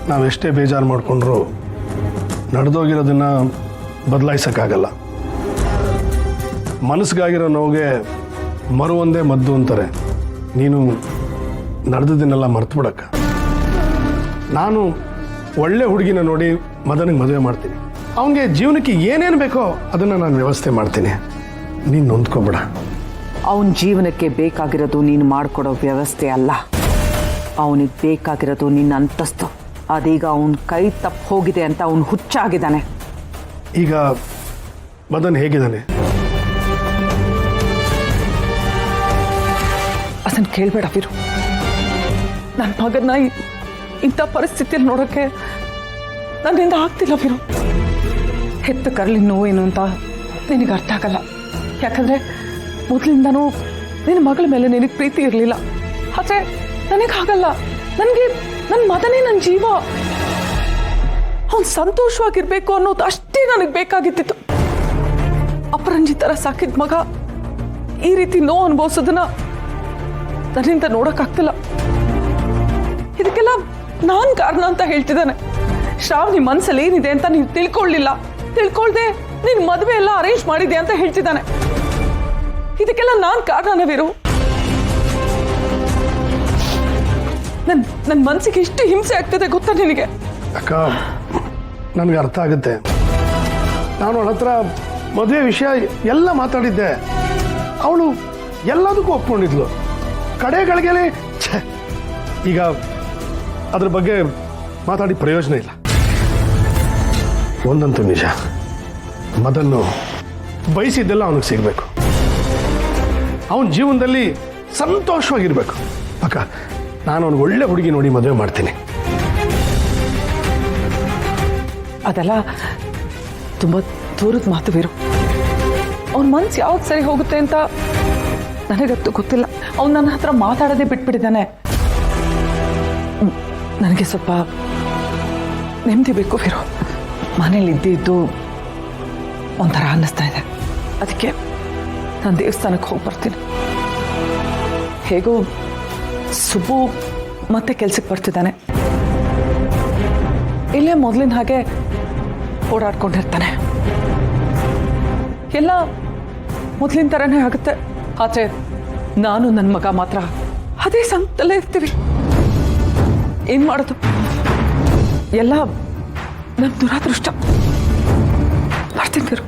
ನಾವೆಷ್ಟೇ ಬೇಜಾರು ಮಾಡಿಕೊಂಡ್ರು ನಡೆದೋಗಿರೋದನ್ನು ಬದಲಾಯಿಸೋಕ್ಕಾಗಲ್ಲ. ಮನಸ್ಸಿಗಾಗಿರೋ ನೋವಿಗೆ ಮರುವೊಂದೇ ಮದ್ದು ಅಂತಾರೆ. ನೀನು ನಡೆದದನ್ನೆಲ್ಲ ಮರ್ತು ಬಿಡಕ್ಕ. ನಾನು ಒಳ್ಳೆ ಹುಡುಗಿನ ನೋಡಿ ಮದನಿಗೆ ಮದುವೆ ಮಾಡ್ತೀನಿ. ಅವನಿಗೆ ಜೀವನಕ್ಕೆ ಏನೇನು ಬೇಕೋ ಅದನ್ನು ನಾನು ವ್ಯವಸ್ಥೆ ಮಾಡ್ತೀನಿ. ನೀನು ನೊಂದ್ಕೊಬೇಡ. ಅವನ ಜೀವನಕ್ಕೆ ಬೇಕಾಗಿರೋದು ನೀನು ಮಾಡಿಕೊಡೋ ವ್ಯವಸ್ಥೆ ಅಲ್ಲ, ಅವನಿಗೆ ಬೇಕಾಗಿರೋದು ನಿನ್ನ ಅಂತಸ್ತು. ಅದೀಗ ಅವನ ಕೈ ತಪ್ಪು ಹೋಗಿದೆ ಅಂತ ಅವನು ಹುಚ್ಚಾಗಿದ್ದಾನೆ. ಈಗ ಮದನ್ ಹೇಗಿದ್ದಾನೆ? ಅದನ್ನು ಕೇಳಬೇಡ ವೀರು. ನನ್ನ ಮಗನ್ನ ಇಂಥ ಪರಿಸ್ಥಿತಿಯಲ್ಲಿ ನೋಡೋಕ್ಕೆ ನನ್ನಿಂದ ಆಗ್ತಿಲ್ಲ ವೀರು. ಹೆತ್ತ ಕರಳಿ ನೋವೇನು ಅಂತ ನಿನಗೆ ಅರ್ಥ ಆಗಲ್ಲ. ಯಾಕಂದರೆ ಮೊದಲಿಂದನೂ ನಿನ್ನ ಮಗಳ ಮೇಲೆ ನಿನಗೆ ಪ್ರೀತಿ ಇರಲಿಲ್ಲ. ಆದರೆ ನನಗಾಗಲ್ಲ. ನನಗೆ ನನ್ನ ಮಗನೇ ನನ್ನ ಜೀವ. ಅವನು ಸಂತೋಷವಾಗಿರ್ಬೇಕು ಅನ್ನೋದು ಅಷ್ಟೇ ನನಗೆ ಬೇಕಾಗಿತ್ತು. ಅಪರಂಜಿ ಥರ ಸಾಕಿದ ಮಗ ಈ ರೀತಿ ನೋವು ಅನುಭವಿಸೋದನ್ನ ನನ್ನಿಂದ ನೋಡೋಕ್ಕಾಗ್ತಿಲ್ಲ. ಇದಕ್ಕೆಲ್ಲ ನಾನು ಕಾರಣ ಅಂತ ಹೇಳ್ತಿದ್ದಾನೆ. ಶ್ರಾವಣಿ ಮನಸ್ಸಲ್ಲಿ ಏನಿದೆ ಅಂತ ನೀವು ತಿಳ್ಕೊಳ್ದೆ ನೀನು ಮದುವೆ ಎಲ್ಲ ಅರೇಂಜ್ ಮಾಡಿದೆ ಅಂತ ಹೇಳ್ತಿದ್ದಾನೆ. ಇದಕ್ಕೆಲ್ಲ ನಾನು ಕಾರಣನೇ ವೀರು. ನನ್ನ ಮನಸ್ಸಿಗೆ ಎಷ್ಟು ಹಿಂಸೆ ಆಗ್ತದೆ ಗೊತ್ತಾ ನಿನಗೆ? ಅಕ್ಕ, ನನಗೆ ಅರ್ಥ ಆಗುತ್ತೆ. ನಾನು ಅವಳ ಹತ್ರ ಮದುವೆ ವಿಷಯ ಎಲ್ಲ ಮಾತಾಡಿದ್ದೆ. ಅವಳು ಎಲ್ಲದಕ್ಕೂ ಒಪ್ಕೊಂಡಿದ್ಲು. ಕಡೆಗಳಿಗೆ ಈಗ ಅದ್ರ ಬಗ್ಗೆ ಮಾತಾಡಿ ಪ್ರಯೋಜನ ಇಲ್ಲ. ಒಂದಂತೂ ನಿಜ, ಮದನ್ನು ಬಯಸಿದ್ದೆಲ್ಲ ಅವನಿಗೆ ಸಿಗಬೇಕು. ಅವನ ಜೀವನದಲ್ಲಿ ಸಂತೋಷವಾಗಿರ್ಬೇಕು. ಅಕ್ಕ, ನಾನು ಅವನಿಗೆ ಒಳ್ಳೆ ಹುಡುಗಿ ನೋಡಿ ಮದುವೆ ಮಾಡ್ತೀನಿ. ಅದೆಲ್ಲ ತುಂಬ ದೂರದ ಮಾತು ವೀರು. ಅವನ ಮನ್ಸು ಯಾವಾಗ ಸರಿ ಹೋಗುತ್ತೆ ಅಂತ ನನಗಂತೂ ಗೊತ್ತಿಲ್ಲ. ಅವ್ನು ನನ್ನ ಹತ್ರ ಮಾತಾಡೋದೇ ಬಿಟ್ಬಿಟ್ಟಿದ್ದಾನೆ. ನನಗೆ ಸ್ವಲ್ಪ ನೆಮ್ಮದಿ ಬೇಕು ವೀರು. ಮನೇಲಿ ಇದ್ದು ಒಂಥರ ಅನ್ನಿಸ್ತಾ ಇದೆ. ಅದಕ್ಕೆ ನಾನು ದೇವಸ್ಥಾನಕ್ಕೆ ಹೋಗಿ ಬರ್ತೀನಿ. ಹೇಗೋ ಸುಬ್ಬು ಮತ್ತೆ ಕೆಲ್ಸಕ್ಕೆ ಬರ್ತಿದ್ದಾನೆ. ಇಲ್ಲೇ ಮೊದಲಿನ ಹಾಗೆ ಓಡಾಡ್ಕೊಂಡಿರ್ತಾನೆ. ಎಲ್ಲ ಮೊದಲಿನ ಥರನೇ ಆಗುತ್ತೆ. ಆದರೆ ನಾನು ನನ್ನ ಮಗ ಮಾತ್ರ ಅದೇ ಸಂಕಟದಲ್ಲೇ ಇರ್ತೀವಿ. ಏನು ಮಾಡೋದು? ಎಲ್ಲ ನಮ್ಮ ದುರಾದೃಷ್ಟ. ಬರ್ತೀನಿ ವೀರು.